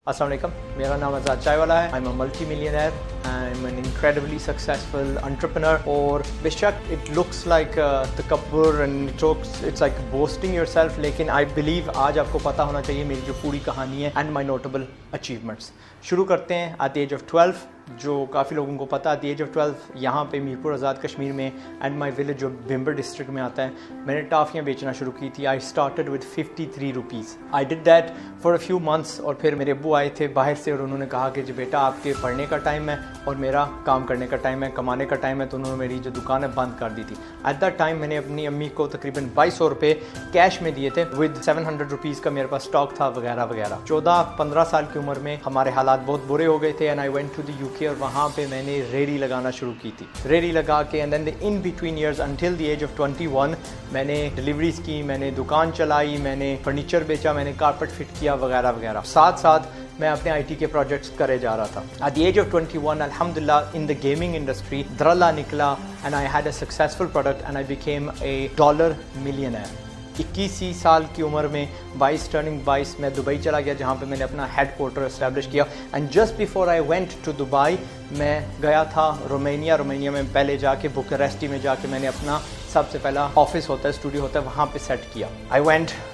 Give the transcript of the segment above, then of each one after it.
السلام علیکم، میرا نام آزاد چائے والا ہے. I am a multi millionaire, I am an incredibly successful entrepreneur. اور بے شک اٹ لکس لائک تکبر and it's like boosting yourself, لیکن آئی بلیو آج آپ کو پتہ ہونا چاہیے میری جو پوری کہانی ہے اینڈ مائی نوٹیبل اچیومنٹس. شروع کرتے ہیں ایٹ دی ایج آف 12، جو کافی لوگوں کو پتہ. ایٹ دی ایج آف 12 یہاں پہ میرپور آزاد کشمیر میں اینڈ مائی ولیج جو بھمبر ڈسٹرکٹ میں آتا ہے، میں نے ٹافیاں بیچنا شروع کی تھی. I started with 53 rupees. I did that for a few months. اور پھر میرے ابو آئے تھے باہر سے اور انہوں نے کہا کہ جی بیٹا آپ کے پڑھنے کا ٹائم ہے اور میرا کام کرنے کا ٹائم ہے، کمانے کا ٹائم ہے. تو انہوں نے میری جو دکان ہے بند کر دی تھی. ایٹ دیٹ ٹائم میں نے اپنی امی کو تقریباً 2200 روپے کیش میں دیے تھے ود 700 روپیز کا میرے پاس اسٹاک تھا وغیرہ وغیرہ. 14-15 سال کی عمر میں ہمارے حالات بہت برے ہو گئے تھے and I went to the UK اور وہاں پہ میں نے ریڑھی لگانا شروع کی تھی. ریڑھی لگا کے and then in between years until the age of 21 میں نے ڈلیوریز کی، میں نے دکان چلائی، میں نے فرنیچر بیچا، میں نے کارپٹ فٹ کیا وغیرہ وغیرہ. ساتھ ساتھ میں اپنے آئی ٹی کے پروجیکٹس کرے جا رہا تھا. ایٹ دی ایج آف 21 الحمدللہ ان دا گیمنگ انڈسٹری درلا نکلا and I had a successful product and I became a dollar millionaire. 21 سال کی عمر میں 22 میں دبئی چلا گیا جہاں پہ میں نے اپنا ہیڈ کوارٹر اسٹیبلش کیا. And just before I went to Dubai میں گیا تھا رومینیا میں پہلے جا کے بوکاریسٹی میں جا کے میں نے اپنا سب سے پہلا آفس ہوتا ہے، اسٹوڈیو ہوتا ہے، وہاں پہ سیٹ کیا.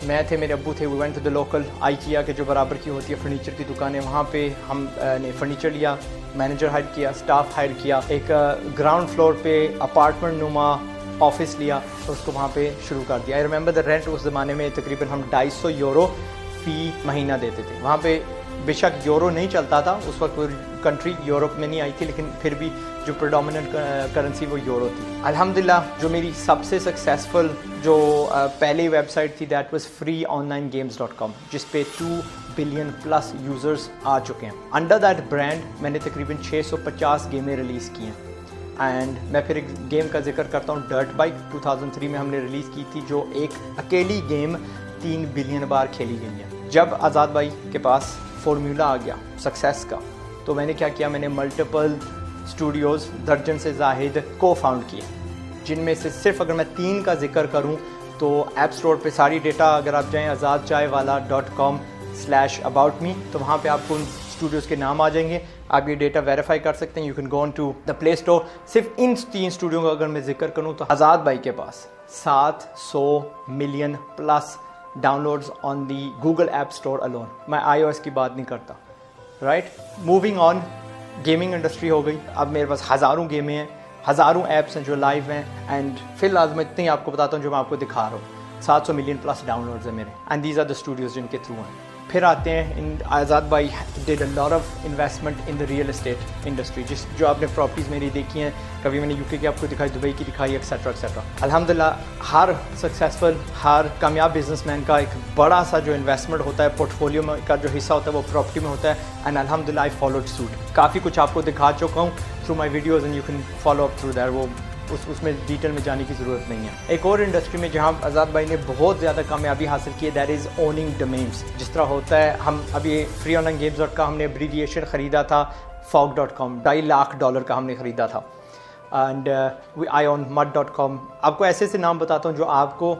میں تھے، میرے ابو تھے. We went to the local IKEA کے جو برابر کی ہوتی ہے فرنیچر کی دکانیں، وہاں پہ ہم نے فرنیچر لیا، مینیجر ہائر کیا، اسٹاف ہائر کیا. ایک گراؤنڈ فلور پہ اپارٹمنٹ نما آفس لیا اور اس کو وہاں پہ شروع کر دیا. آئی ریمبر دا رینٹ اس زمانے میں تقریباً ہم 250 یورو فی مہینہ دیتے تھے. وہاں پہ بے شک یورو نہیں چلتا تھا اس وقت، کنٹری یورپ میں نہیں آئی تھی، لیکن پھر بھی جو پریڈومیننٹ کرنسی وہ یورو تھی. الحمدللہ جو میری سب سے سکسیزفل جو پہلی ویب سائٹ تھی دیٹ واز freeonlinegames.com، جس پہ 2 بلین پلس یوزرز آ چکے ہیں. انڈر دیٹ برانڈ میں نے تقریباً 650 گیمیں ریلیز کی ہیں. اینڈ میں پھر ایک گیم کا ذکر کرتا ہوں، ڈرٹ بائک 2003 میں ہم نے ریلیز کی تھی، جو ایک اکیلی گیم 3 بلین بار کھیلی گئی ہے. جب آزاد بھائی کے پاس فارمولا آ گیا سکسیس کا، تو میں نے کیا کیا، میں نے ملٹیپل اسٹوڈیوز درجن سے زائد کو فاؤنڈ کیے، جن میں سے صرف اگر میں 3 کا ذکر کروں تو ایپ اسٹور پہ ساری ڈیٹا اگر آپ جائیں azadchaiwala.com/about me تو وہاں پہ آپ کو ان اسٹوڈیوز کے نام آ جائیں گے. آپ یہ ڈیٹا ویریفائی کر سکتے ہیں. You can go on to the play store. صرف ان 3 اسٹوڈیو کا اگر میں ذکر کروں تو آزاد بھائی کے پاس 700 million plus downloads on the Google app store alone. میں iOS کی بات نہیں کرتا. Right, moving on, gaming industry ہو گئی. اب میرے پاس ہزاروں گیمیں ہیں، ہزاروں ایپس ہیں جو لائیو ہیں. اینڈ فی الحال میں اتنے آپ کو بتاتا ہوں جو میں آپ کو دکھا رہا ہوں. 700 ملین پلس ڈاؤن لوڈز ہیں میرے. And these are the studios جن کے تھرو ہیں. پھر آتے ہیں آزاد بھائی did a lot of investment in the real estate industry, جو آپ نے پراپرٹیز میری دیکھی ہیں. کبھی میں نے UK کی آپ کو دکھائی، دبئی کی دکھائی، ایکسیٹرا ایکسیٹرا. الحمدللہ ہر سکسیزفل، ہر کامیاب بزنس مین کا ایک بڑا سا جو انویسٹمنٹ ہوتا ہے، پورٹ فولیو میں کا جو حصہ ہوتا ہے وہ پراپرٹی میں ہوتا ہے. اینڈ الحمدللہ آئی فالوڈ سوٹ. کافی کچھ آپ کو دکھا چکا ہوں through my videos and you can follow up through that. وہ اس میں ڈیٹیل میں جانے کی ضرورت نہیں ہے. ایک اور انڈسٹری میں جہاں آزاد بھائی نے بہت زیادہ کامیابی حاصل کی ہے، دیٹ از اوننگ ڈومینس. جس طرح ہوتا ہے، ہم ابھی freeonlinegames کا ہم نے ابریویشن خریدا تھا fog.com، $2.5 لاکھ کا ہم نے خریدا تھا. And I own mud.com. آپ کو ایسے ایسے نام بتاتا ہوں جو آپ کو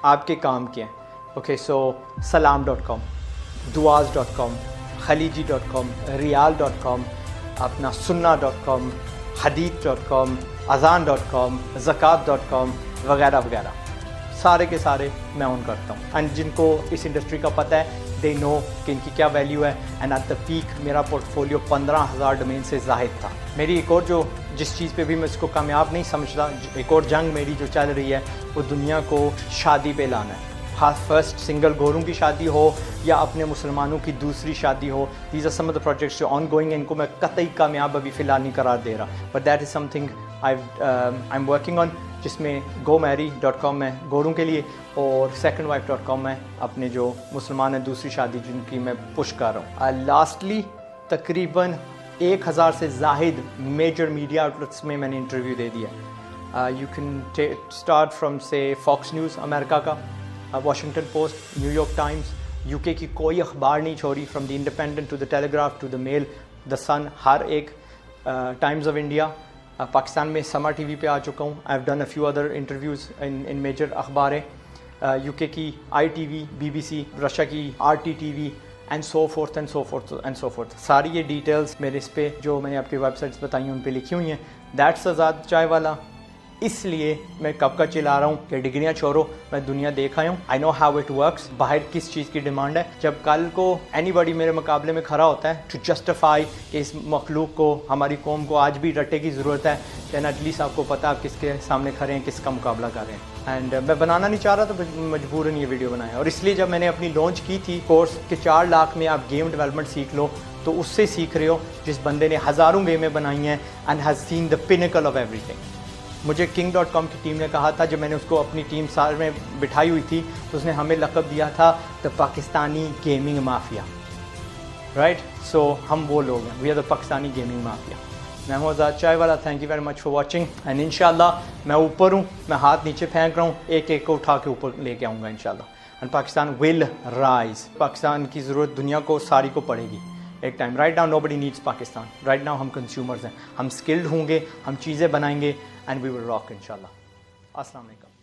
آپ کے کام کے ہیں. اوکے، سو salam.com، duaz.com، khaliji.com، riyal.com، اپنا sunna.com، hadith.com، azan.com، zakat.com وغیرہ وغیرہ. سارے کے سارے میں اون کرتا ہوں. اینڈ جن کو اس انڈسٹری کا پتہ ہے دے نو کہ ان کی کیا ویلیو ہے. اینڈ ایٹ دا پیک میرا پورٹ فولیو 15,000 ڈومین سے زائد تھا. میری ایک اور جس چیز پہ بھی میں اس کو کامیاب نہیں سمجھتا، ایک اور جنگ میری جو چل رہی ہے، وہ دنیا کو شادی پہ لانا ہے. فرسٹ سنگل گوروں کی شادی ہو یا اپنے مسلمانوں کی دوسری شادی ہو. These are some of the projects جو آن گوئنگ ہیں. ان کو میں قطعی کامیاب ابھی فی الحال نہیں قرار دے رہا، but that is some thing I am working on, جس میں gomarry.com ہے گوروں کے لیے اور secondwife.com ہے اپنے جو مسلمان ہیں دوسری شادی جن کی میں پش کر رہا ہوں. لاسٹلی تقریباً 1000 سے زائد میجر میڈیا آؤٹلیٹس میں نے انٹرویو دے دیا. یو کین اسٹارٹ فرام سے فاکس نیوز امریکہ کا، Washington Post, New York Times, UK کی کوئی اخبار نہیں چھوڑی، from the Independent to the Telegraph to the Mail, the Sun, ہر ایک، ٹائمز آف انڈیا. پاکستان میں سما TV پہ آ چکا ہوں. I have done a few other interviews in major اخبار ہیں. UK کی ITV، BBC، رشیا کی RT TV، and so forth and so forth and so forth. ساری یہ ڈیٹیلس میرے اس پہ جو میں نے آپ کی ویب سائٹس بتائی ہیں ان پہ لکھی ہوئی ہیں. دیٹس آزاد چائے والا. اس لیے میں کب کا چلا رہا ہوں کہ ڈگریاں چھوڑو, میں دنیا دیکھ آیا ہوں. آئی نو ہاؤ اٹ ورکس, باہر کس چیز کی ڈیمانڈ ہے. جب کل کو اینی باڈی میرے مقابلے میں کھڑا ہوتا ہے ٹو جسٹیفائی کہ اس مخلوق کو, ہماری قوم کو آج بھی رٹے کی ضرورت ہے, دین ایٹ لیسٹ آپ کو پتا آپ کس کے سامنے کھڑے ہیں, کس کا مقابلہ کر رہے ہیں. اینڈ میں بنانا نہیں چاہ رہا تو مجبوراً یہ ویڈیو بنایا. اور اس لیے جب میں نے اپنی لانچ کی تھی کورس کہ 4 لاکھ میں آپ گیم ڈیولپمنٹ سیکھ لو, تو اس سے سیکھ رہے ہو جس بندے نے ہزاروں گیمیں بنائی ہیں and has seen the pinnacle of every thing. مجھے king.com کی ٹیم نے کہا تھا, جب میں نے اس کو اپنی ٹیم سال میں بٹھائی ہوئی تھی, تو اس نے ہمیں لقب دیا تھا the Pakistani gaming mafia. Right, so ہم وہ لوگ ہیں, we are the Pakistani gaming mafia. میں ہوں Azad Chai Wala. Thank you very much for watching. And انشاءاللہ میں اوپر ہوں, میں ہاتھ نیچے پھینک رہا ہوں, ایک ایک کو اٹھا کے اوپر لے کے آؤں گا انشاءاللہ. And Pakistan will rise. Pakistan کی ضرورت دنیا کو ساری کو پڑے گی ایک ٹائم. رائٹ ناؤ نو بڈی نیڈس پاکستان. رائٹ ناؤ ہم کنزیومرز ہیں, ہم اسکلڈ ہوں گے, ہم چیزیں بنائیں گے, اینڈ وی ول راک انشاءاللہ. السلام علیکم.